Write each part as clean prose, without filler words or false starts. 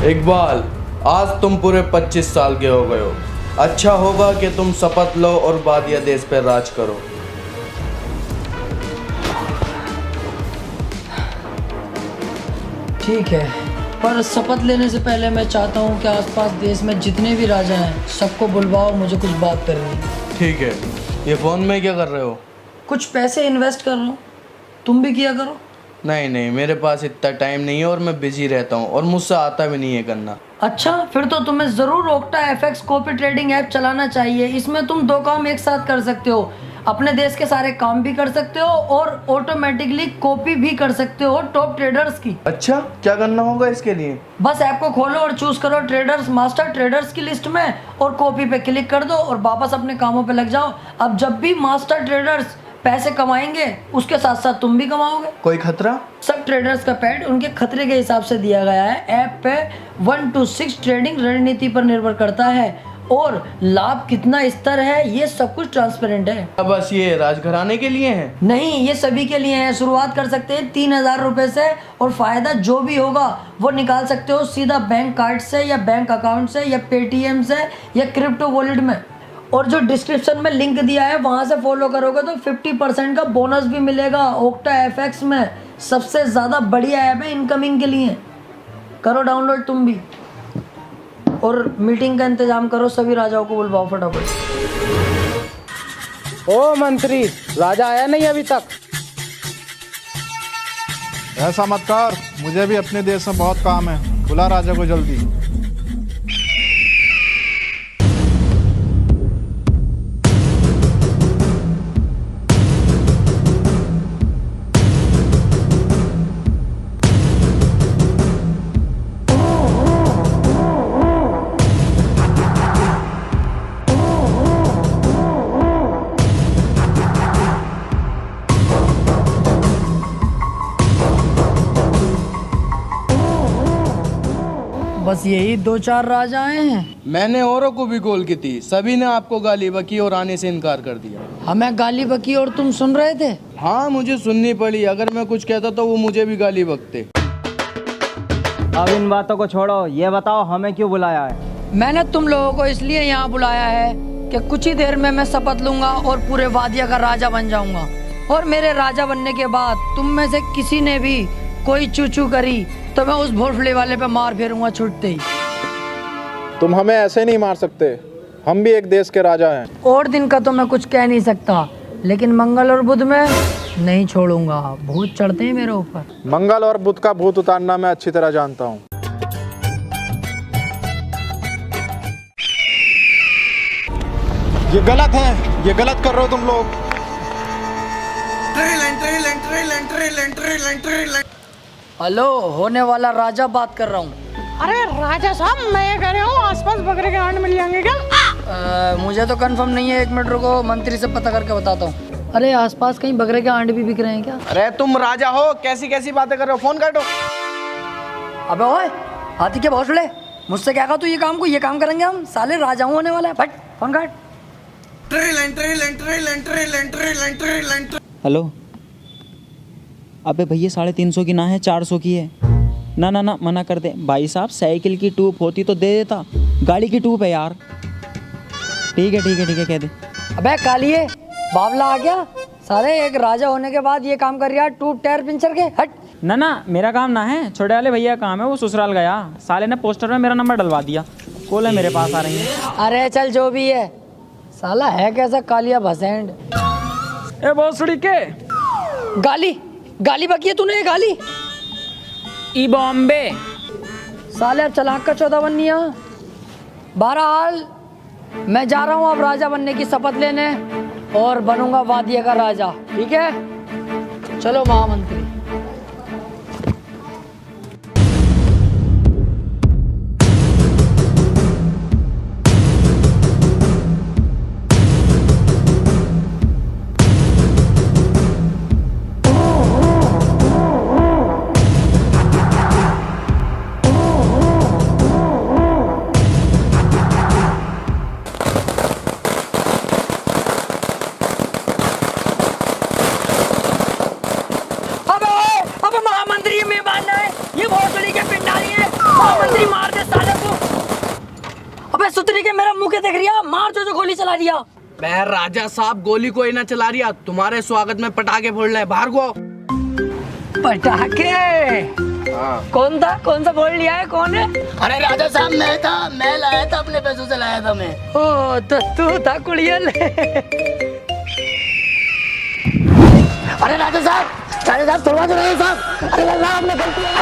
इकबाल, आज तुम पूरे 25 साल के हो गए हो। अच्छा होगा कि तुम शपथ लो और वादिया देश पर राज करो। ठीक है, पर शपथ लेने से पहले मैं चाहता हूँ कि आसपास देश में जितने भी राजा हैं सबको बुलवाओ, मुझे कुछ बात करनी है। ठीक है, ये फ़ोन में क्या कर रहे हो? कुछ पैसे इन्वेस्ट कर रहा हूँ, तुम भी किया करो। नहीं नहीं, मेरे पास इतना टाइम नहीं है और मैं बिजी रहता हूँ और मुझसे आता भी नहीं है करना। अच्छा, फिर तो तुम्हें ज़रूर octa FX copy trading app चलाना चाहिए। इसमें तुम 2 काम एक साथ कर सकते हो, अपने देश के सारे काम भी कर सकते हो और ऑटोमेटिकली कॉपी भी कर सकते हो टॉप ट्रेडर्स की। अच्छा, क्या करना होगा इसके लिए? बस ऐप को खोलो और चूज करो ट्रेडर्स मास्टर ट्रेडर्स की लिस्ट में और कॉपी पे क्लिक कर दो और वापस अपने कामों पे लग जाओ। अब जब भी मास्टर ट्रेडर्स पैसे कमाएंगे उसके साथ साथ तुम भी कमाओगे। कोई खतरा? सब ट्रेडर्स का पैड उनके खतरे के हिसाब से दिया गया है। ऐप पे 1 to 6 ट्रेडिंग रणनीति पर निर्भर करता है और लाभ कितना स्तर है ये सब कुछ ट्रांसपेरेंट है। अब बस ये राजघराने के लिए है? नहीं, ये सभी के लिए है। शुरुआत कर सकते हैं 3000 रुपए से और फायदा जो भी होगा वो निकाल सकते हो सीधा बैंक कार्ड से या बैंक अकाउंट से या पेटीएम से या क्रिप्टो वॉलेट में। और जो डिस्क्रिप्शन में लिंक दिया है वहां से फॉलो करोगे तो 50% का बोनस भी मिलेगा। ओक्टा एफएक्स में सबसे ज्यादा बढ़िया ऐप है इनकमिंग के लिए। करो डाउनलोड तुम भी और मीटिंग का इंतजाम करो, सभी राजाओं को बुलवाओ फटाफट। ओ मंत्री, राजा आया नहीं अभी तक? ऐसा मत कर, मुझे भी अपने देश में बहुत काम है। बुला राजा को जल्दी। बस यही 2-4 राजा आए हैं। मैंने औरों को भी कॉल की थी, सभी ने आपको गाली बकी और आने से इनकार कर दिया। हमें गाली बकी और तुम सुन रहे थे? हाँ, मुझे सुननी पड़ी। अगर मैं कुछ कहता तो वो मुझे भी गाली बकते। अब इन बातों को छोड़ो, ये बताओ हमें क्यों बुलाया है? मैंने तुम लोगों को इसलिए यहाँ बुलाया है कि कुछ ही देर में मैं शपथ लूंगा और पूरे वादिया का राजा बन जाऊंगा। और मेरे राजा बनने के बाद तुम में से किसी ने भी कोई चूचू करी तो मैं उस भोसले वाले पे मार फेरूंगा छुटते ही। तुम हमें ऐसे नहीं मार सकते, हम भी एक देश के राजा हैं। और दिन का तो मैं कुछ कह नहीं सकता, लेकिन मंगल और बुध में नहीं छोड़ूंगा। भूत चढ़ते हैं मेरे ऊपर। मंगल और बुध का भूत उतारना मैं अच्छी तरह जानता हूँ। ये गलत है, ये गलत कर रहे हो तुम लोग। हेलो, होने वाला राजा बात कर रहा हूँ। अरे राजा साहब, मैं ये कह रहा हूँ आसपास बकरे के अंड मिल जाएंगे क्या? मुझे तो कंफर्म नहीं है, 1 मिनट रुको, मंत्री से पता करके बताता हूँ। अरे आसपास कहीं बकरे के अंड भी बिक रहे हैं क्या? अरे तुम राजा हो, कैसी कैसी बातें कर रहे हो? फोन काटो। अबे ओए, हाथी के भोसले, मुझसे क्या कहा तू? ये काम करेंगे हम, साले राजा होने वाला है। फट फोन काट। हेलो, अबे भैया 350 की ना है, 400 की है। ना ना ना, मना कर दे भाई साहब। साइकिल की ट्यूब होती तो दे देता, गाड़ी की ट्यूब है यार। ठीक है ठीक है ठीक है, कह दे। अबे कालिए, बावला आ गया साले। एक राजा होने के बाद ये काम कर रहा है, ट्यूब टायर पंचर के। हट। ना ना, मेरा काम ना है, छोटे वाले भैया का काम है। वो ससुराल गया, साले ने पोस्टर में मेरा नंबर डलवा दिया। कॉल है मेरे पास आ रही है। अरे चल जो भी है, साला है कैसा कालिया भसेंड। ए भोसड़ी के गाली बकी है तूने, ये गाली। ई बॉम्बे साले अब चलाक का 14 बननी है। बहरहाल मैं जा रहा हूँ अब राजा बनने की शपथ लेने और बनूंगा वादिया का राजा। ठीक है, चलो महामंत्री। महामंत्री ये मेहमान है, ये भोसड़ी के पिंडारी है। महामंत्री मार दे दूसरी के मेरा मुंह के देख रिया, मार जो गोली चला दिया। मैं राजा साहब गोली कोई ना चला रिया, तुम्हारे स्वागत में पटाखे फोड़ रहे, बाहर को। पटाखे? कौन था? कौन सा बोल लिया है? कौन है? अरे राजा साहब मैं था, मैं लाया था, अपने पैसों से लाया था मैं। ओ तो तू था कुड़ियल। अरे राजा साहब थोड़ा तो राजा साहब, अरे राजा साहब आपने गलती है।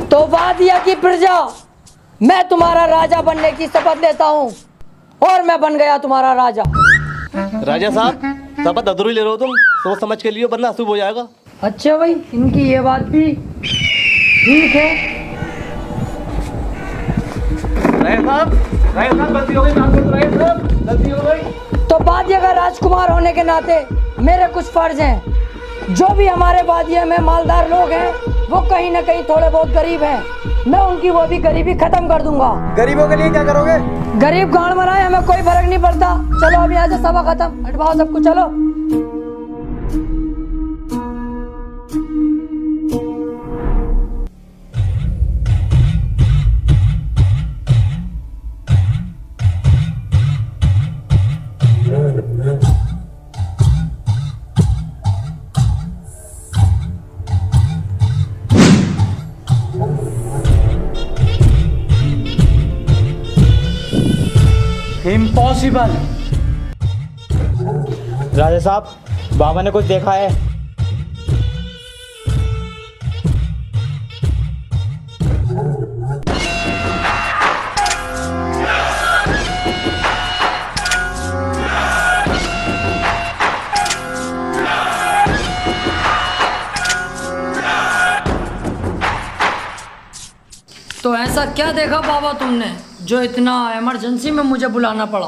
तो वादिया की प्रजा, मैं तुम्हारा राजा बनने की शपथ लेता हूँ और मैं बन गया तुम्हारा राजा। राजा साहब शपथ अधूरी ले रहे हो तुम, सोच समझ के लिए वरना अशुभ हो जाएगा। अच्छा भाई, इनकी ये बात भी ठीक है। गलती हो गई। तो वादिया का राजकुमार होने के नाते मेरे कुछ फर्ज हैं। जो भी हमारे वादिया में मालदार लोग हैं वो कहीं ना कहीं थोड़े बहुत गरीब हैं, मैं उनकी वो भी गरीबी खत्म कर दूंगा। गरीबों के लिए क्या करोगे? गरीब गांड मराए, हमें कोई फर्क नहीं पड़ता। चलो अभी आज सभा खत्म, हटवाओ सबको, चलो। इम्पॉसिबल। राजा साहब बाबा ने कुछ देखा है? तो ऐसा क्या देखा बाबा तुमने जो इतना इमरजेंसी में मुझे बुलाना पड़ा?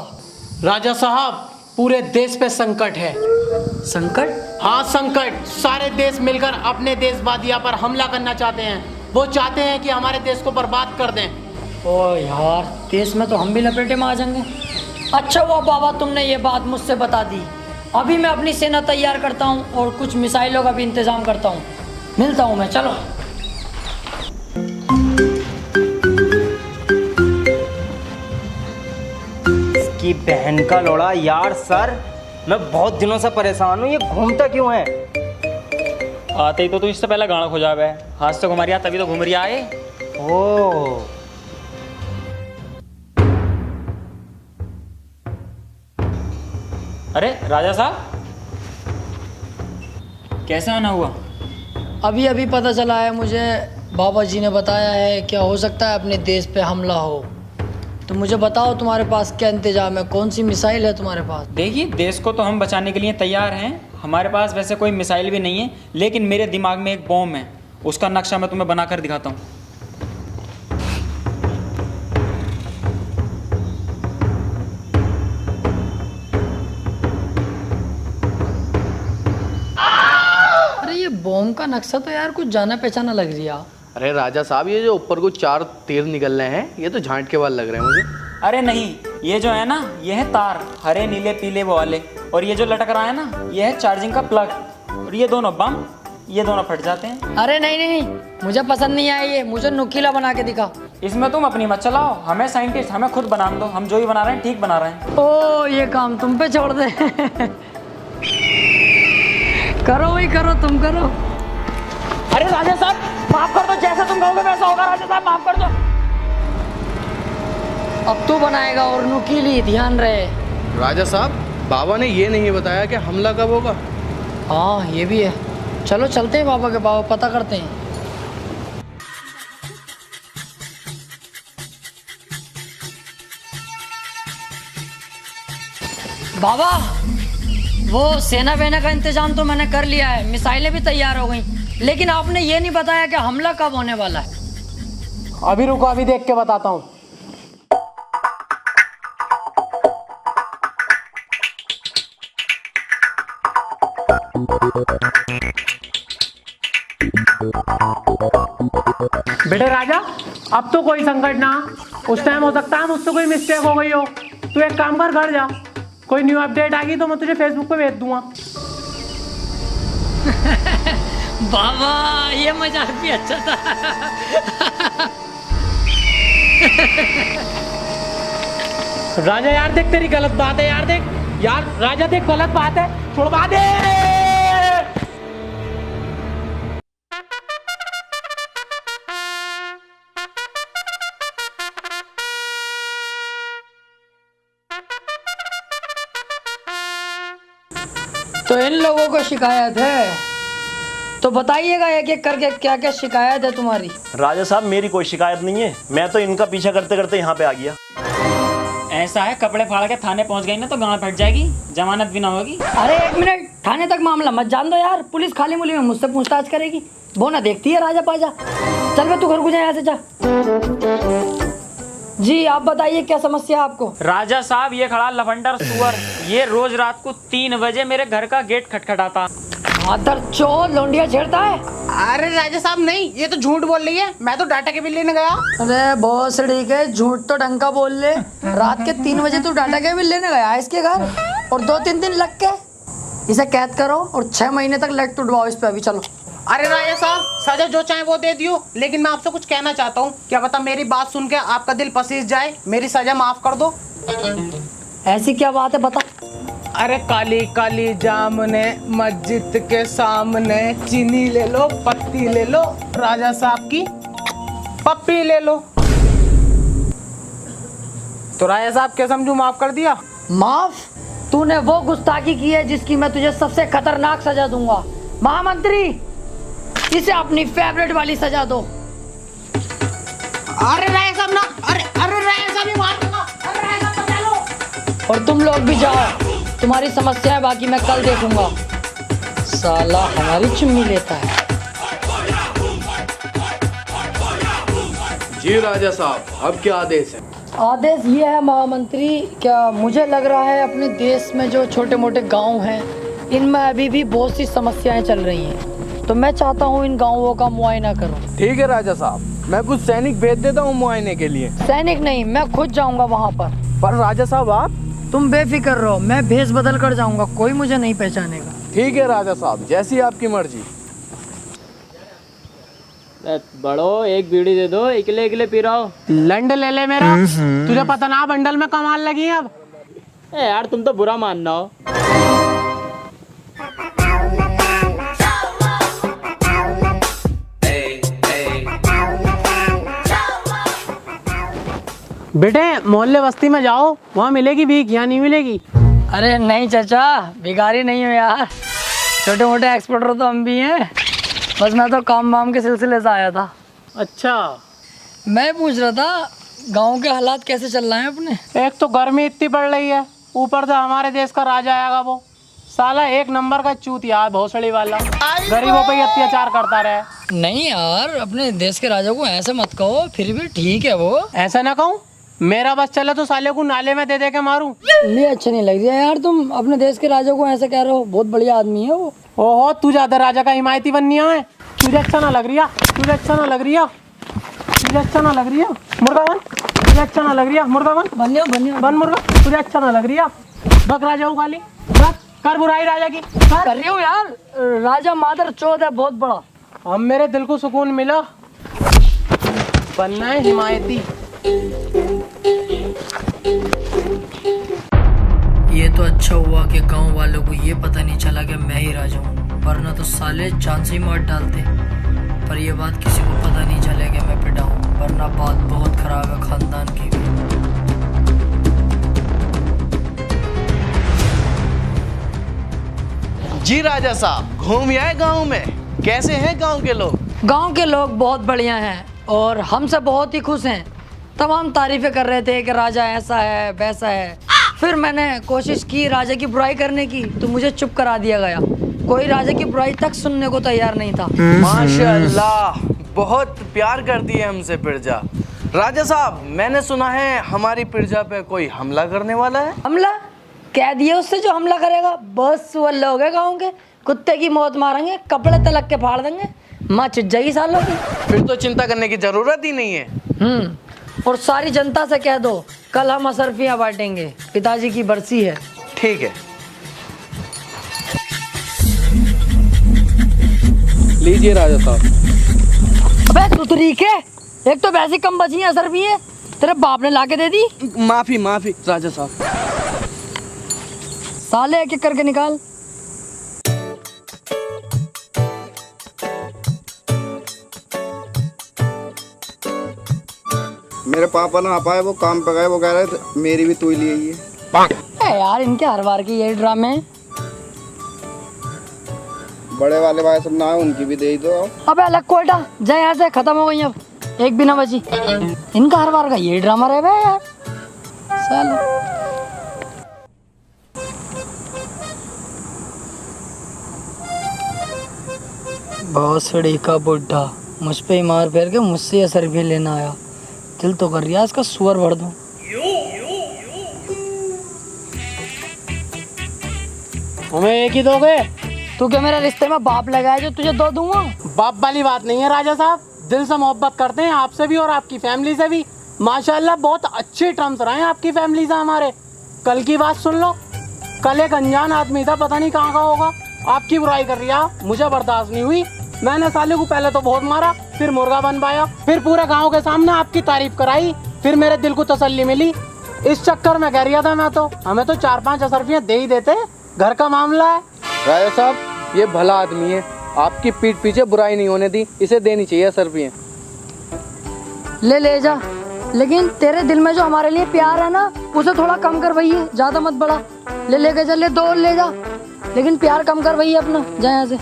राजा साहब पूरे देश पे संकट है। संकट? हाँ संकट, सारे देश मिलकर अपने देश वादिया पर हमला करना चाहते हैं। वो चाहते हैं कि हमारे देश को बर्बाद कर दें। ओ यार, देश में तो हम भी लपेटे में आ जाएंगे। अच्छा हुआ बाबा तुमने ये बात मुझसे बता दी। अभी मैं अपनी सेना तैयार करता हूँ और कुछ मिसाइलों का भी इंतजाम करता हूँ। मिलता हूँ मैं, चलो। की बहन का लोड़ा यार। सर मैं बहुत दिनों से परेशान हूँ, ये घूमता क्यों है? आते ही तो तू इससे पहले गाना खो जावे। हाथ से घुमा रिया तभी तो घूम रिया है। ओ अरे राजा साहब कैसे आना हुआ? अभी अभी पता चला है मुझे, बाबा जी ने बताया है क्या हो सकता है अपने देश पे हमला हो। तो मुझे बताओ तुम्हारे पास क्या इंतजाम है, कौन सी मिसाइल है तुम्हारे पास? देखिए देश को तो हम बचाने के लिए तैयार हैं। हमारे पास वैसे कोई मिसाइल भी नहीं है, लेकिन मेरे दिमाग में एक बॉम्ब है, उसका नक्शा मैं तुम्हें बनाकर दिखाता हूँ। अरे ये बॉम्ब का नक्शा तो यार कुछ जाना पहचाना लग रही है। अरे राजा साहब ये जो ऊपर को 4 तीर निकल रहे हैं, ये तो झांट के बाल लग रहे हैं मुझे। अरे नहीं, ये जो है ना ये है तार, हरे नीले पीले वो वाले। और ये जो लटक रहा है ना ये है चार्जिंग का प्लग। और ये दोनों बम, ये दोनों फट जाते हैं। अरे नहीं नहीं, मुझे पसंद नहीं आया ये, मुझे नुकीला बना के दिखा। इसमें तुम अपनी मत चलाओ, हमें साइंटिस्ट, हमें खुद बनाने दो। हम जो भी बना रहे हैं ठीक बना रहे हैं। ओ ये काम तुम पे छोड़ दे। करो वही करो, तुम करो। अरे राजा साहब माफ कर दो, जैसा तुम कहोगे वैसा होगा। राजा साहब माफ कर दो। अब तू बनाएगा और नुकीली, ध्यान रहे। राजा साहब बाबा ने ये नहीं बताया कि हमला कब होगा। हाँ ये भी है, चलो चलते हैं बाबा के पास, पता करते हैं। बाबा वो सेना वेना का इंतजाम तो मैंने कर लिया है, मिसाइलें भी तैयार हो गई, लेकिन आपने ये नहीं बताया कि हमला कब होने वाला है। अभी रुको, अभी देख के बताता हूँ। बेटे राजा अब तो कोई संकट ना, उस टाइम हो सकता है मुझसे कोई मिस्टेक हो गई हो। तू एक काम कर, घर जा, कोई न्यू अपडेट आ गई तो मैं तुझे फेसबुक पे भेज दूंगा। बाबा ये मजाक भी अच्छा था। राजा यार देख तेरी गलत बात है यार, देख यार राजा देख गलत बात है, छुड़वा दे। तो इन लोगों को शिकायत है, तो बताइएगा एक एक करके क्या क्या शिकायत है तुम्हारी। राजा साहब मेरी कोई शिकायत नहीं है, मैं तो इनका पीछा करते करते यहाँ पे आ गया। ऐसा है, कपड़े फाड़ के थाने पहुंच गई ना तो गांव फट जाएगी, जमानत भी ना होगी। अरे एक मिनट, थाने तक मामला मत जान दो यार, पुलिस खाली मुली में मुझसे पूछताछ करेगी। वो ना देखती है राजा पाजा। चल बे तू घर को जा, यहाँ से जा। जी आप बताइए क्या समस्या है आपको। राजा साहब ये खड़ा लफंडर सुअर, ये रोज रात को 3 बजे मेरे घर का गेट खटखटाता। मादर चोर, लौंडिया छेड़ता है। अरे राजा साहब नहीं, ये तो झूठ बोल रही है, मैं तो डाटा केबल लेने गया। अरे बहुत ठीक है, झूठ तो ढंग का बोल ले। रात के 3 बजे तू डाटा केबल लेने गया इसके घर, और 2-3 दिन लग के इसे कैद करो और 6 महीने तक लट टुटवाओ इस पे। अभी चलो। अरे राजा साहब सजा जो चाहे वो दे दियो, लेकिन मैं आपसे कुछ कहना चाहता हूँ। क्या पता मेरी बात सुन के आपका दिल पसीज जाए, मेरी सजा माफ कर दो। ऐसी क्या बात है बता। अरे काली काली जामने मस्जिद के सामने, चीनी ले लो, पत्ती ले लो, राजा साहब की पप्पी ले लो। तो राजा साहब क्या समझू, माफ कर दिया? माफ? तूने वो गुस्ताखी की है जिसकी मैं तुझे सबसे खतरनाक सजा दूंगा। महामंत्री इसे अपनी फेवरेट वाली सजा दो। अरे राजा साहब ना, अरे अरे राजा साहब ही मार दूंगा। अरे राजा साहब बचा लो। और तुम लोग भी जाओ, तुम्हारी समस्या है बाकी मैं कल देखूंगा। साला हमारी चुम्मी लेता है। जी राजा साहब, अब क्या आदेश है? आदेश ये है महामंत्री, क्या मुझे लग रहा है अपने देश में जो छोटे मोटे गांव हैं इनमें अभी भी बहुत सी समस्याएं चल रही हैं, तो मैं चाहता हूँ इन गाँवों का मुआयना करो। ठीक है राजा साहब, मैं कुछ सैनिक भेज देता हूँ मुआयने के लिए। सैनिक नहीं, मैं खुद जाऊंगा वहाँ पर राजा साहब आप? तुम बेफिक्र रहो, मैं भेष बदल कर जाऊंगा, कोई मुझे नहीं पहचानेगा। ठीक है राजा साहब, जैसी आपकी मर्जी। बड़ो एक बीड़ी दे दो, इकले इकले पी रहा हो। लंड ले ले मेरा, तुझे पता ना बंडल में कमाल लगी है अब। यार तुम तो बुरा मानना हो। बेटे मोहल्ले बस्ती में जाओ, वहाँ मिलेगी भीख, यहाँ नहीं मिलेगी। अरे नहीं चाचा, भिखारी नहीं हो यार, छोटे मोटे एक्सपोर्टर तो हम भी हैं। बस मैं तो काम वाम के सिलसिले से आया था। अच्छा, मैं पूछ रहा था गांव के हालात कैसे चल रहे हैं अपने। एक तो गर्मी इतनी पड़ रही है, ऊपर से हमारे देश का राजा आएगा, वो साला 1 नंबर का चूतिया भोसड़ी वाला, गरीबों पे अत्याचार करता रहे। नहीं यार, अपने देश के राजा को ऐसे मत कहो, फिर भी ठीक है वो। ऐसा ना कहूँ, मेरा बस चले तो साले को नाले में दे दे के मारूं। ये अच्छा नहीं लग रहा यार, तुम अपने देश के राजा को ऐसे कह रहे हो, बहुत बढ़िया आदमी है वो। ओहो, तू ज्यादा राजा का हिमायती बननी है, तुझे अच्छा ना लग रही है, तुझे अच्छा ना लग रही है, तुझे अच्छा ना लग रही है, मुर्गा बन, तुझे अच्छा ना लग रही है, मुर्गा बन, बन मुर्गा, तुझे अच्छा ना लग रही है, बक राजा हूँ खाली, बक कर बुराई राजा की कर रही हूँ यार, राजा मादर चौथ है बहुत बड़ा। अब मेरे दिल को सुकून मिला, बनना है हिमायती। ये तो अच्छा हुआ कि गांव वालों को ये पता नहीं चला कि मैं ही राजा हूँ, वरना तो साले जान से ही मार डालते। पर ये बात किसी को पता नहीं चले कि मैं पिटा हूँ, वरना बात बहुत खराब है खानदान की भी। जी राजा साहब, घूम आए गांव में, कैसे हैं गांव के लोग? गांव के लोग बहुत बढ़िया हैं और हमसे बहुत ही खुश हैं। तमाम तारीफें कर रहे थे कि राजा ऐसा है वैसा है। फिर मैंने कोशिश की राजा की बुराई करने की, तो मुझे चुप करा दिया गया। कोई राजा की बुराई तक सुनने को तैयार नहीं था। माशाल्लाह, बहुत प्यार करती है हमसे प्रजा। राजा साहब, मैंने सुना है हमारी प्रजा पे कोई हमला करने वाला है। हमला? कह दिए उससे जो हमला करेगा, बस वो लोग हैं गाँव के, कुत्ते की मौत मारेंगे, कपड़े तलक के फाड़ देंगे, माँ चिट जाएगी सालों की। फिर तो चिंता करने की जरूरत ही नहीं है। और सारी जनता से कह दो कल हम असरफियाँ बांटेंगे, पिताजी की बरसी है। ठीक है। लीजिए राजा साहब। अबे सुतरी के, एक तो वैसे कम बची है, असर भी है, तेरे बाप ने लाके दे दी। माफी माफी राजा साहब। साले एक एक करके निकाल। मेरे पापा ना आ पाए, वो काम पे गए, वो कह रहे थे मेरी भी तू ही ले आइए। यार इनके हर बार की यही ड्रामे हैं। बड़े वाले भाई सब ना आए, उनकी भी दे ही दो। अबे अलग कोटा जा यहाँ से, खत्म हो गई अब, एक भी ना बची। इनका हर बार का यही ड्रामा रहे भाई यार साले। बहुत सड़ी का बुढ़ा मुझ पे ही मार फेर के मुझसे असर भी लेना आया। दिल तो कर रिया इसका सुअर भर दूं। हमें एक ही दोगे? तू क्या मेरे रिश्ते में बाप लगाया जो तुझे दो दूंगा? बाप वाली बात नहीं है राजा साहब, दिल से मोहब्बत करते हैं आपसे भी और आपकी फैमिली से भी। माशाल्लाह बहुत अच्छे टर्म्स रहे हैं आपकी फैमिली से हमारे। कल की बात सुन लो, कल एक अनजान आदमी था, पता नहीं कहाँ का होगा, आपकी बुराई कर रही है, मुझे बर्दाश्त नहीं हुई। मैंने साले को पहले तो बहुत मारा, फिर मुर्गा बन पाया, फिर पूरे गाँव के सामने आपकी तारीफ कराई, फिर मेरे दिल को तसल्ली मिली। इस चक्कर में कह रहा था मैं तो, हमें तो 4-5 असरफियाँ दे ही देते, घर का मामला है। राजा साहब ये भला आदमी है, आपकी पीठ पीछे बुराई नहीं होने दी, इसे देनी चाहिए सरफियाँ। ले जा, लेकिन तेरे दिल में जो हमारे लिए प्यार है ना, उसे थोड़ा कम कर भैया, ज्यादा मत बढ़ा। लेके चल, ले 2 ले जा, लेकिन प्यार कम कर भैया अपना, जा यहाँ से।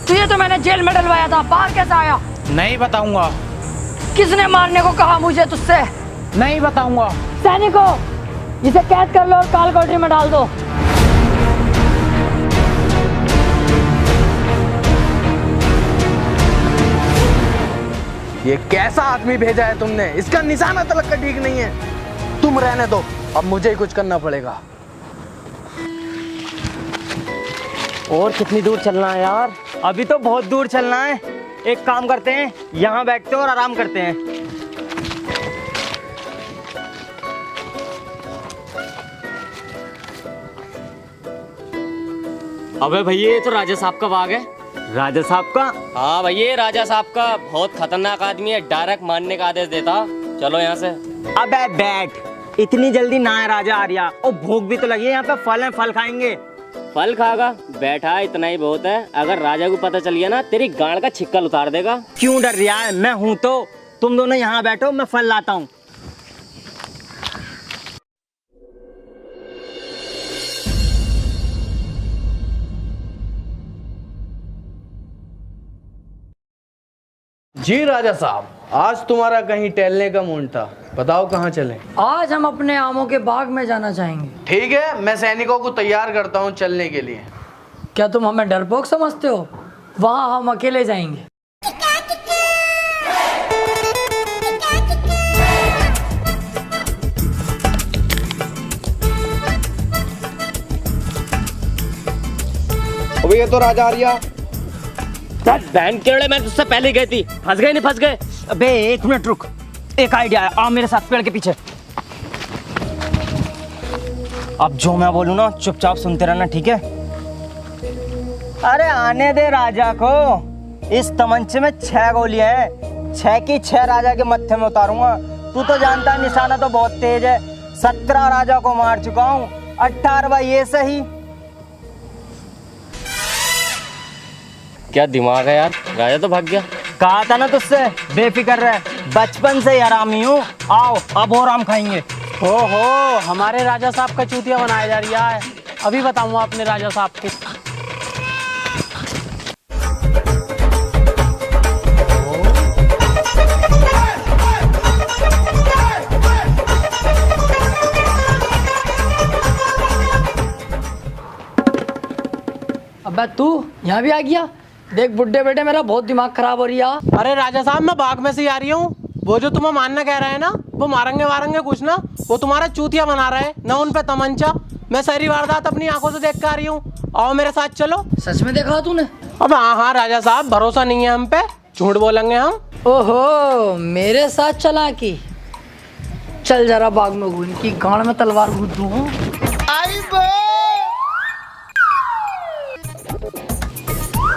तुझे तो मैंने जेल में डलवाया था, बाहर कैसे आया? नहीं बताऊंगा। किसने मारने को कहा मुझे तुझसे? नहीं बताऊंगा। सैनिकों, इसे कैद कर लो और काल कोठरी में डाल दो। ये कैसा आदमी भेजा है तुमने, इसका निशाना तलक का ठीक नहीं है। तुम रहने दो, अब मुझे ही कुछ करना पड़ेगा। और कितनी दूर चलना है यार? अभी तो बहुत दूर चलना है। एक काम करते हैं, यहाँ बैठते हैं और आराम करते हैं। अबे भैया ये तो राजा साहब का बाग है। राजा साहब का? हाँ भैया राजा साहब का, बहुत खतरनाक आदमी है, डायरेक्ट मारने का आदेश देता। चलो यहाँ से। अबे बैठ, इतनी जल्दी ना है राजा आर्या, और भूख भी तो लगी है, यहाँ पे फल है, फल खाएंगे। फल खागा? बैठा इतना ही बहुत है, अगर राजा को पता चल गया ना तेरी गांड का छिक्कल उतार देगा। क्यों डर रहा है? मैं हूं तो। तुम दोनों यहाँ बैठो, मैं फल लाता हूँ। जी राजा साहब, आज तुम्हारा कहीं टहलने का मूड था, बताओ कहाँ चलें? आज हम अपने आमों के बाग में जाना चाहेंगे। ठीक है, मैं सैनिकों को तैयार करता हूँ चलने के लिए। क्या तुम हमें डरपोक समझते हो? वहाँ हम अकेले जाएंगे। अबे ये तो राजा आर्या। बहन केड़े, मैं तुझसे पहले गई थी, फंस गए नहीं फंस गए? अबे 1 मिनट रुक, एक आइडिया है, आ मेरे साथ पेड़ के पीछे। अब जो मैं बोलूँ ना चुपचाप सुनते रहना, ठीक है? अरे आने दे राजा को। इस तमंचे में 6 गोलियां हैं, 6 की 6 राजा के मत्थे में उतारूंगा। तू तो जानता है निशाना तो बहुत तेज है, 17 राजा को मार चुका हूँ, 18वां ये सही। क्या दिमाग है यार, राजा तो भाग गया। कहा था ना तुझसे, बेफिक्र रह, बचपन से ही आरामी हूँ। आओ अब और आम खाएंगे। हो हमारे राजा साहब का चूतिया बनाया जा रहा है, अभी बताऊंगा अपने राजा साहब को। अबे तू यहाँ भी आ गया? देख बुड्ढे बेटे, मेरा बहुत दिमाग खराब हो रही है। अरे राजा साहब मैं बाग में से ही आ रही हूँ। वो जो तुम्हें मारना कह रहे हैं ना, वो मारेंगे वारेंगे कुछ ना, वो तुम्हारा चूतिया बना रहे हैं ना, उन पे तमंचा। मैं सारी वारदात अपनी आंखों से देख कर आ रही हूँ, आओ मेरे साथ चलो। सच में देखा तूने? अब हाँ राजा साहब, भरोसा नहीं है हम पे, झूठ बोलेंगे हम। ओहो, मेरे साथ चला की? चल जरा बाग में घूम, की गांड में तलवार घूट दूं।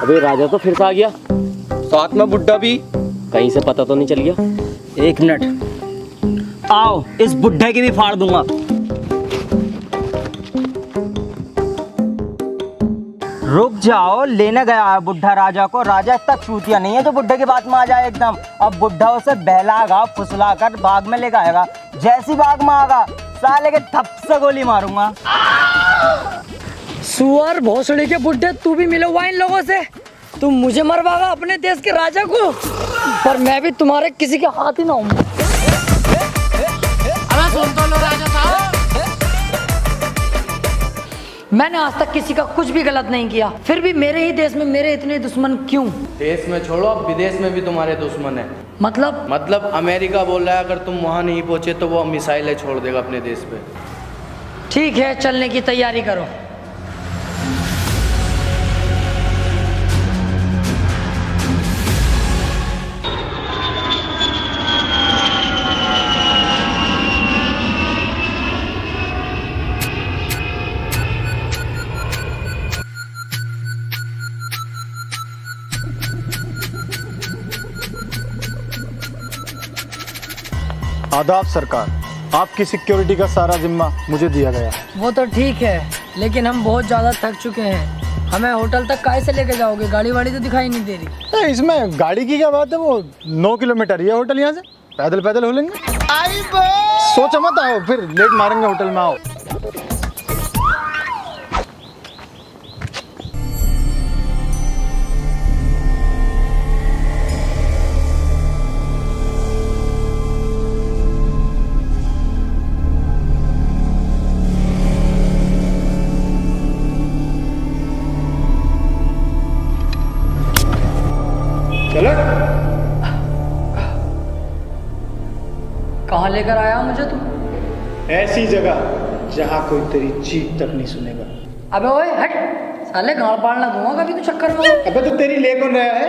अबे राजा तो फिर से आ गया, साथ में बुड्ढा भी। कहीं से पता तो नहीं चल गया? 1 मिनट, आओ इस बुड्ढे की भी फाड़ दूंगा। रुक जाओ, लेने गया है बुड्ढा राजा को। राजा इतना चूतिया नहीं है जो बुड्ढे की बात में आ जाए एकदम। अब बुड्ढा उसे बहलागा फुसला कर बाग में लेकर आएगा। जैसी बाग में आएगा साले के थप से गोली मारूंगा। सुअर भोसड़ी के बुड्ढे, तू भी मिला हुआ इन लोगों से। तुम मुझे मरवागा अपने देश के राजा को, पर मैं भी तुम्हारे किसी के हाथ ही ना हूँ। सुन तो लो राजा साहब, मैंने आज तक किसी का कुछ भी गलत नहीं किया, फिर भी मेरे ही देश में मेरे इतने दुश्मन क्यों? देश में छोड़ो, अब विदेश में भी तुम्हारे दुश्मन है। मतलब अमेरिका बोल रहा है अगर तुम वहाँ नहीं पहुँचे तो वो मिसाइलें छोड़ देगा अपने देश पे। ठीक है, चलने की तैयारी करो। आदाब सरकार, आपकी सिक्योरिटी का सारा जिम्मा मुझे दिया गया। वो तो ठीक है, लेकिन हम बहुत ज्यादा थक चुके हैं। हमें होटल तक काहे से लेके जाओगे? गाड़ी वाड़ी तो दिखाई नहीं दे रही। इसमें गाड़ी की क्या बात है, वो 9 किलोमीटर ही है होटल यहाँ से, पैदल पैदल हो लेंगे। सोचो मत, आओ फिर लेट मारेंगे होटल में, आओ। कहाँ लेकर आया मुझे तुम? ऐसी जगह जहाँ कोई तेरी चीख तक नहीं सुनेगा। अबे ओए हट, साले गाड़ पाड़ना दूंगा कभी तो चक्कर में। अबे तो तेरी ले कौन रहा है?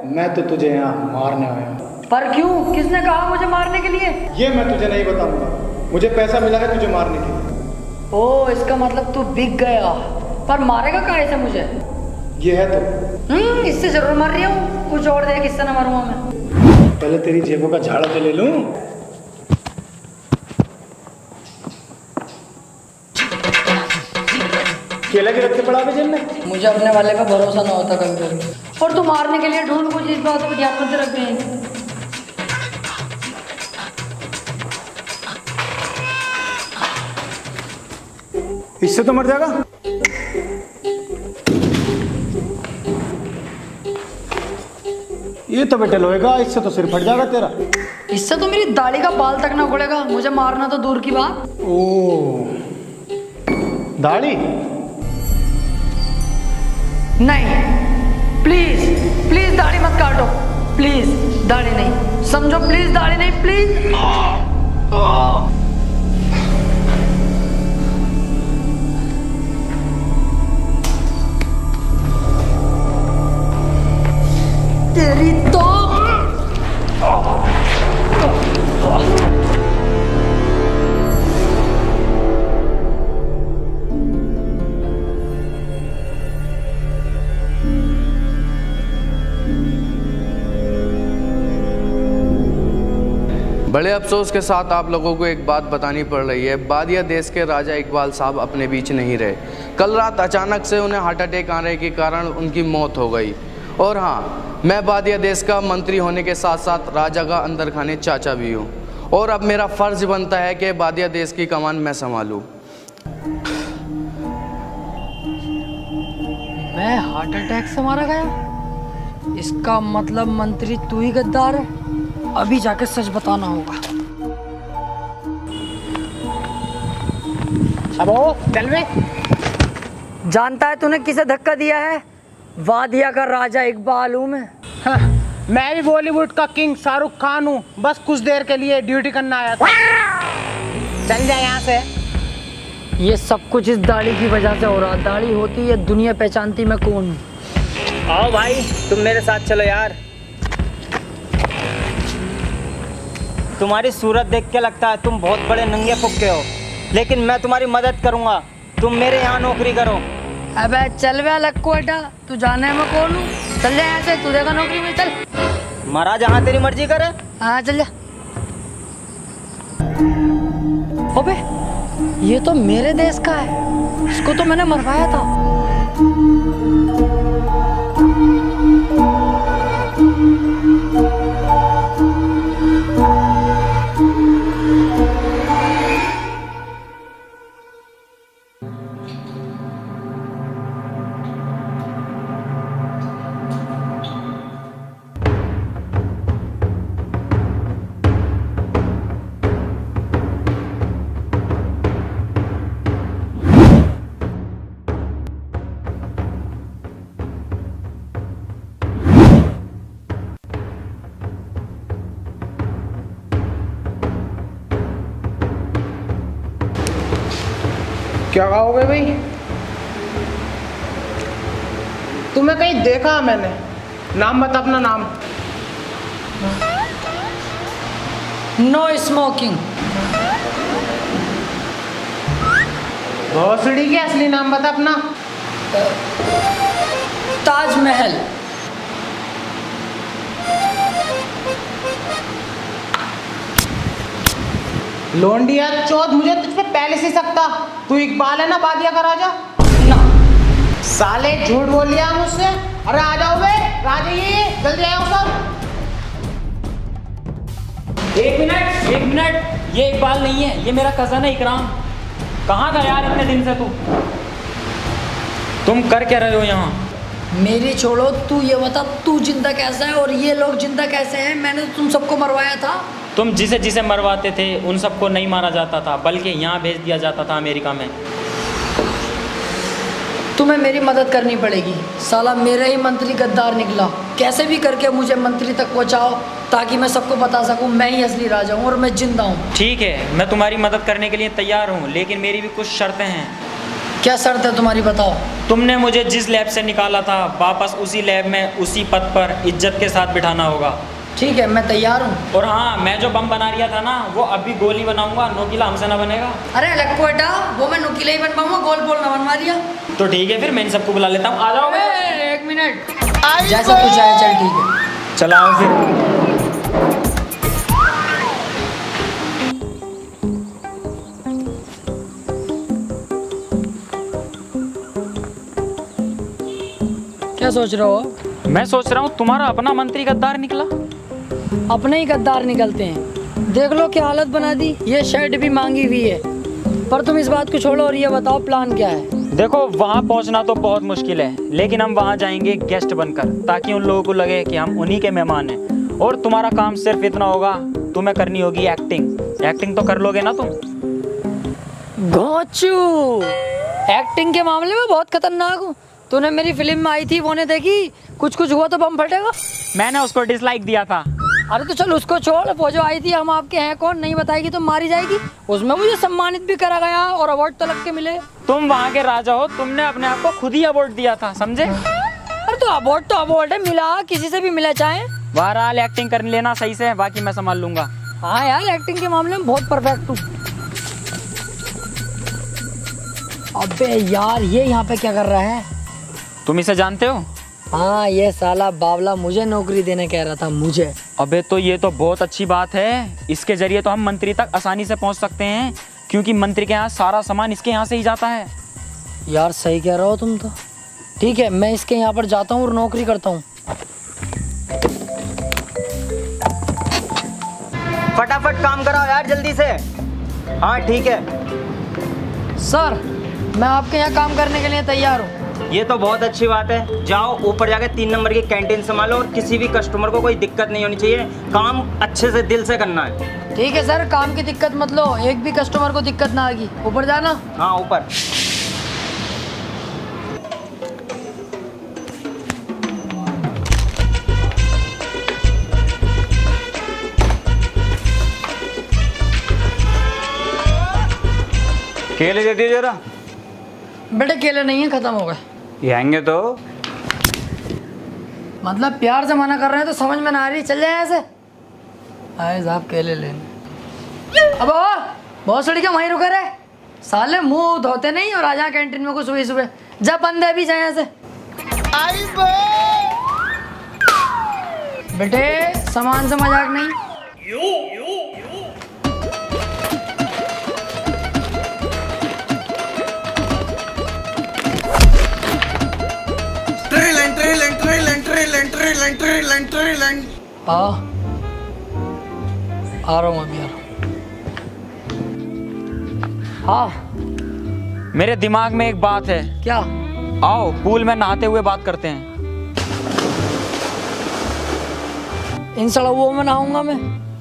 मैं तो तुझे यहाँ मारने आया हूँ। पर क्यों? किसने कहा मुझे मारने के लिए? ये मैं तुझे नहीं बताऊंगा, मुझे पैसा मिला है तुझे मारने के लिए। ओ, इसका मतलब तू बिक गया। पर मारेगा काहे से मुझे? ये है तो इससे जरूर मार रही हूँ, कुछ और देख, इससे ना मारूंगा मैं। पहले तेरी जेबों का झाड़ा तो ले लूं। केला के रख के पड़ा जेब में। मुझे अपने वाले का भरोसा ना होता कभी कभी। और तू मारने के लिए ढूंढ कुछ इस बात को ध्यान में रख हैं। इससे तो मर जाएगा। ये तो बेटे लोहेगा, इससे तो सिर फट जाएगा तेरा। इससे तो मेरी दाढ़ी का बाल तक ना उखड़ेगा, मुझे मारना तो दूर की बात। ओ, दाढ़ी नहीं, प्लीज प्लीज दाढ़ी मत काटो, प्लीज दाढ़ी नहीं, समझो, प्लीज दाढ़ी नहीं, प्लीज। तेरी तो बड़े अफसोस के साथ आप लोगों को एक बात बतानी पड़ रही है। बादिया देश के राजा इकबाल साहब अपने बीच नहीं रहे। कल रात अचानक से उन्हें हार्ट अटैक आने के कारण उनकी मौत हो गई। और हाँ, मैं बादिया देश का मंत्री होने के साथ साथ राजा का अंदर खाने चाचा भी हूँ, और अब मेरा फर्ज बनता है कि बादिया देश की कमान मैं संभालूँ। मैं हार्ट अटैक से मारा गया? इसका मतलब मंत्री तू ही गद्दार है। अभी जाके सच बताना होगा। अब चल बे। जानता है तूने किसे धक्का दिया है? वादिया का राजा इकबाल हूँ मैं। हाँ, मैं भी बॉलीवुड का किंग शाहरुख खान हूँ, बस कुछ देर के लिए ड्यूटी करना आया था। चल जा यहाँ से। ये सब कुछ इस दाढ़ी की वजह से हो रहा। दाढ़ी होती है दुनिया पहचानती मैं कौन हूँ। आओ भाई, तुम मेरे साथ चलो यार। तुम्हारी सूरत देख के लगता है तुम बहुत बड़े नंगे फुक्के हो, लेकिन मैं तुम्हारी मदद करूंगा। तुम मेरे यहाँ नौकरी करो। अबे चल बे लक्कू बेटा, तू जाने मैं कौन हूँ? चल जा यहाँ से, तू देगा नौकरी में, चल। महाराज जहाँ तेरी मर्जी करे। हाँ चल जा। अबे ये तो मेरे देश का है, इसको तो मैंने मरवाया था। क्या कहोगे भाई? तुम्हें कहीं देखा मैंने, नाम बता अपना नाम। No smoking. भोसड़ी के असली नाम बता अपना। ताजमहल। लोंडिया चौथ, मुझे तुझ पे पहले से सकता। तू इकबाल है ना बादिया का राजा? ना साले झूठ बोल लिया मुझसे। अरे आ जाओ बे, राजा ये जल्दी आओ सब। एक मिनट, ये इकबाल नहीं है, ये मेरा कज़न है इकराम। कहाँ था यार इतने दिन से तू? तुम कर क्या रहे हो यहाँ? मेरी छोड़ो, तू ये बता तू जिंदा कैसा है और ये लोग जिंदा कैसे हैं? मैंने तो तुम सबको मरवाया था। तुम जिसे जिसे मरवाते थे उन सबको नहीं मारा जाता था, बल्कि यहाँ भेज दिया जाता था अमेरिका में। तुम्हें मेरी मदद करनी पड़ेगी। साला मेरा ही मंत्री गद्दार निकला। कैसे भी करके मुझे मंत्री तक पहुँचाओ ताकि मैं सबको बता सकूँ मैं ही असली राजा हूँ और मैं जिंदा हूँ। ठीक है, मैं तुम्हारी मदद करने के लिए तैयार हूँ, लेकिन मेरी भी कुछ शर्तें हैं। क्या शर्त है तुम्हारी, बताओ। तुमने मुझे जिस लैब से निकाला था वापस उसी लैब में उसी पद पर इज्जत के साथ बिठाना होगा। ठीक है, मैं तैयार हूँ। और हाँ, मैं जो बम बना रहा था ना, वो अभी गोली बनाऊंगा, नोकीला हमसे ना बनेगा। अरे लक्कू बेटा, वो मैं नुकीला ही बन पाऊंगा, गोल बोल ना बनवा दिया। तो ठीक है, फिर मैं इन सबको बुला लेता हूँ। आ जाओ। एक मिनट, जैसा तू चाहे, चल ठीक है। चलाओ फिर। क्या सोच रहे हो? मैं सोच रहा हूँ तुम्हारा अपना मंत्री गद्दार निकला। अपने ही गद्दार निकलते हैं। देख लो क्या हालत बना दी। ये शर्ट भी मांगी हुई है। पर तुम इस बात को छोड़ो और ये बताओ प्लान क्या है? देखो, वहाँ पहुँचना तो बहुत मुश्किल है, लेकिन हम वहाँ जाएंगे गेस्ट बनकर, ताकि उन लोगों को लगे कि हम उन्हीं के मेहमान हैं। और तुम्हारा काम सिर्फ इतना होगा, तुम्हें करनी होगी एक्टिंग। एक्टिंग तो कर लोगे ना तुम? घोंचू, एक्टिंग के मामले में बहुत खतरनाक हूँ। तूने मेरी फिल्म में आई थी, वो ने देखी? कुछ कुछ हुआ तो बम फटेगा। मैंने उसको डिसलाइक दिया था। अरे तो चल उसको छोड़, वो जो आई थी हम आपके हैं कौन नहीं बताएगी तो मारी जाएगी। उसमें मुझे सम्मानित भी करा गया और अवार्ड तो लग के मिले। तुम वहाँ के राजा हो, तुमने अपने आप को खुद ही अवार्ड दिया था, समझे? अरे तो अवार्ड है, मिला किसी से भी मिला चाहे। बहरहाल एक्टिंग कर लेना सही से, बाकी मैं संभाल लूंगा। हाँ यार, एक्टिंग के मामले में बहुत परफेक्ट हूँ। अबे यार, ये यहाँ पे क्या कर रहा है? तुम इसे जानते हो? हाँ, ये साला बावला मुझे नौकरी देने कह रहा था, मुझे। अबे तो ये तो बहुत अच्छी बात है। इसके जरिए तो हम मंत्री तक आसानी से पहुंच सकते हैं, क्योंकि मंत्री के यहाँ सारा सामान इसके यहाँ से ही जाता है। यार सही कह रहे हो तुम तो। ठीक है, मैं इसके यहाँ पर जाता हूँ और नौकरी करता हूँ। फटाफट काम कराओ यार, जल्दी से। हाँ ठीक है सर, मैं आपके यहाँ काम करने के लिए तैयार हूँ। ये तो बहुत अच्छी बात है। जाओ ऊपर जाके 3 नंबर की कैंटीन संभालो और किसी भी कस्टमर को कोई दिक्कत नहीं होनी चाहिए। काम अच्छे से दिल से करना है। ठीक है सर, काम की दिक्कत मत लो, एक भी कस्टमर को दिक्कत ना आएगी। ऊपर जाना। हाँ ऊपर। केले दे दिए जरा। बेटे केले नहीं है, खत्म हो गए। ये आएंगे तो मतलब प्यार से मना कर रहे हैं तो समझ में ना आ रही। चल जाए ऐसे। आए साहब केले लेने। अब बहुत सड़ी के वहीं रुके रहे साले, मुंह धोते नहीं और आ जा कैंटीन में को सुबह सुबह। जा बंदे भी जाए यहाँ से। बेटे सामान से मजाक नहीं। आ रहा हूँ अभी, आ रहा हूँ। हाँ मेरे दिमाग में एक बात है। क्या? आओ पूल में नहाते हुए बात करते हैं। इन सड़कों में नहाऊंगा मैं?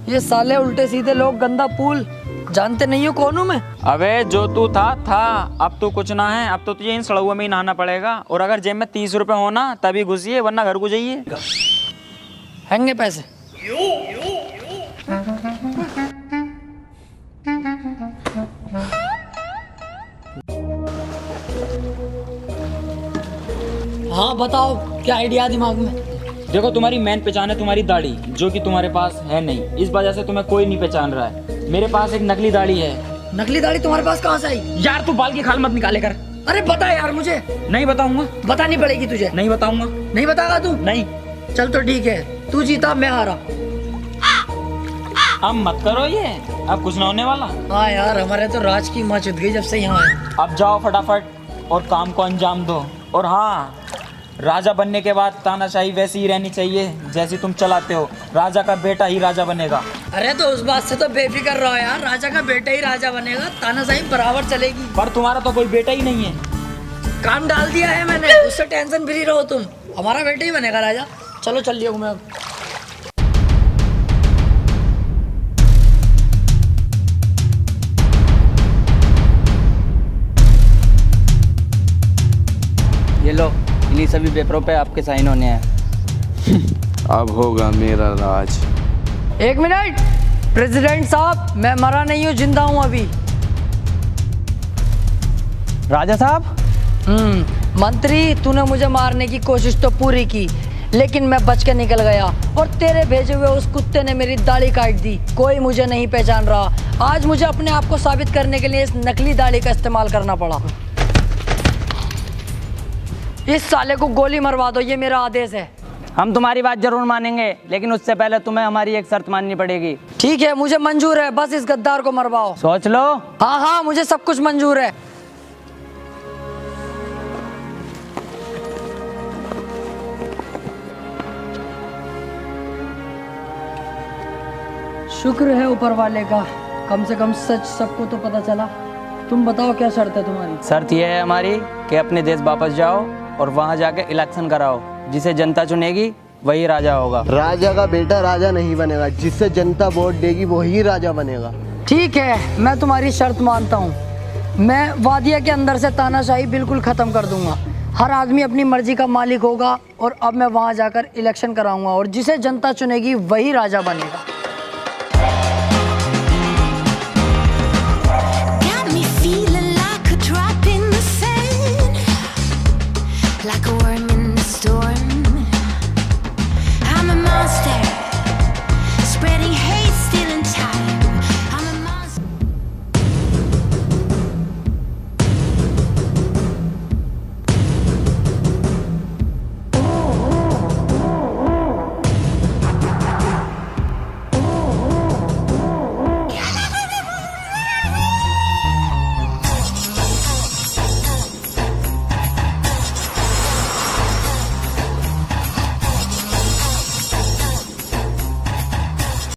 ये साले उल्टे सीधे लोग, गंदा पूल, जानते नहीं हो कौन हूँ मैं? अबे जो तू था अब तू कुछ ना है। अब तो तुझे इन सड़कों में ही नहाना पड़ेगा। और अगर जेब में 30 रुपए हो ना तभी घुसिए, वरना घर को जाइए। हैंगे पैसे। हाँ बताओ, क्या आइडिया दिमाग में? देखो तुम्हारी मेन पहचान है तुम्हारी दाढ़ी, जो कि तुम्हारे पास है नहीं। इस वजह से तुम्हें कोई नहीं पहचान रहा है। मेरे पास एक नकली दाढ़ी है। नकली दाढ़ी तुम्हारे पास कहाँ से आई? यार तू बाल की खाल मत निकाले कर। अरे बता यार मुझे। नहीं बताऊंगा। बतानी पड़ेगी तुझे। नहीं बताऊंगा। नहीं बताएगा तू? नहीं। चल तो ठीक है, तू जीता मैं हारा। अब मत करो ये, अब कुछ ना होने वाला। हाँ यार हमारे तो राज की माँ चुद गई जब से यहाँ आए। अब जाओ फटाफट और काम को अंजाम दो। और हाँ, राजा बनने के बाद तानाशाही वैसी ही रहनी चाहिए जैसी तुम चलाते हो। राजा का बेटा ही राजा बनेगा। अरे तो उस बात से तो बेफिक्र रहो यार, राजा का बेटा ही राजा बनेगा, तानाशाही बराबर चलेगी। पर तुम्हारा तो कोई बेटा ही नहीं है। काम डाल दिया है मैंने, उससे टेंशन फ्री रहो तुम। हमारा बेटा ही बनेगा राजा। चलो चल लियो मैं अब। ये लो, इन्हीं सभी पेपरों पे आपके साइन होने हैं। अब होगा मेरा राज। एक मिनट प्रेसिडेंट साहब, मैं मरा नहीं हूँ, जिंदा हूँ अभी। राजा साहब। मंत्री, तूने मुझे मारने की कोशिश तो पूरी की, लेकिन मैं बच के निकल गया और तेरे भेजे हुए उस कुत्ते ने मेरी दाढ़ी काट दी। कोई मुझे नहीं पहचान रहा। आज मुझे अपने आप को साबित करने के लिए इस नकली दाढ़ी का इस्तेमाल करना पड़ा। इस साले को गोली मरवा दो, ये मेरा आदेश है। हम तुम्हारी बात जरूर मानेंगे, लेकिन उससे पहले तुम्हें हमारी एक शर्त माननी पड़ेगी। ठीक है, मुझे मंजूर है, बस इस गद्दार को मरवाओ। सोच लो। हाँ हाँ, मुझे सब कुछ मंजूर है। शुक्र है ऊपर वाले का, कम से कम सच सबको तो पता चला। तुम बताओ क्या शर्त है तुम्हारी? शर्त यह है हमारी कि अपने देश वापस जाओ और वहाँ जाके इलेक्शन कराओ। जिसे जनता चुनेगी वही राजा होगा। राजा का बेटा राजा नहीं बनेगा, जिससे जनता वोट देगी वही राजा बनेगा। ठीक है, मैं तुम्हारी शर्त मानता हूँ। मैं वादिया के अंदर से तानाशाही बिल्कुल खत्म कर दूंगा। हर आदमी अपनी मर्जी का मालिक होगा और अब मैं वहाँ जाकर इलेक्शन कराऊंगा और जिसे जनता चुनेगी वही राजा बनेगा। Like a worm in the storm, I'm a monster.